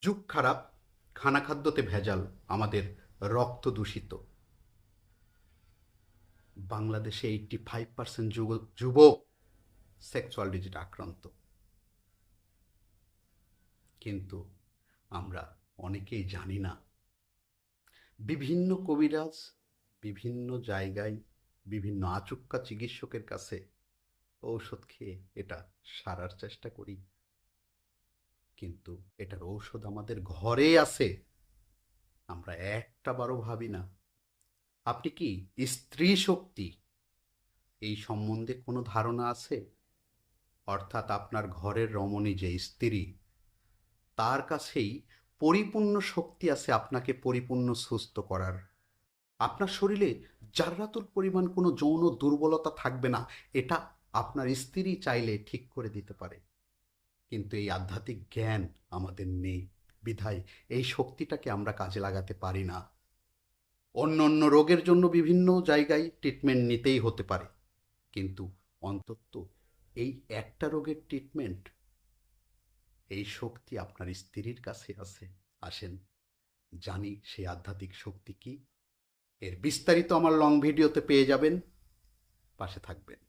যুগ খারাপ, খানা খাদ্যতে ভেজাল, আমাদের রক্ত দূষিত। বাংলাদেশে 85% যুবক সেক্সুয়াল ডিজিজ আক্রান্ত। কিন্তু আমরা অনেকেই জানি না। বিভিন্ন কবিরাজ বিভিন্ন জায়গায় বিভিন্ন আচুক্কা চিকিৎসকের কাছে ঔষধ খেয়ে এটা সারার চেষ্টা করি, কিন্তু এটার ঔষধ আমাদের ঘরে আছে, আমরা একটা বারও ভাবি না। আপনি কি স্ত্রী শক্তি এই সম্বন্ধে কোনো ধারণা আছে? অর্থাৎ আপনার ঘরের রমণী যে স্ত্রী, তার কাছেই পরিপূর্ণ শক্তি আছে আপনাকে পরিপূর্ণ সুস্থ করার। আপনার শরীরে জাররাতুল পরিমাণ কোনো যৌন দুর্বলতা থাকবে না, এটা আপনার স্ত্রী চাইলে ঠিক করে দিতে পারে। কিন্তু এই আধ্যাত্মিক জ্ঞান আমাদের নেই, বিধায় এই শক্তিটাকে আমরা কাজে লাগাতে পারি না। অন্য অন্য রোগের জন্য বিভিন্ন জায়গায় ট্রিটমেন্ট নিতেই হতে পারে, কিন্তু অন্তত এই একটা রোগের ট্রিটমেন্ট, এই শক্তি আপনার স্ত্রীর কাছে আছে। আসেন জানি সেই আধ্যাত্মিক শক্তি কি। এর বিস্তারিত আমার লং ভিডিওতে পেয়ে যাবেন, পাশে থাকবেন।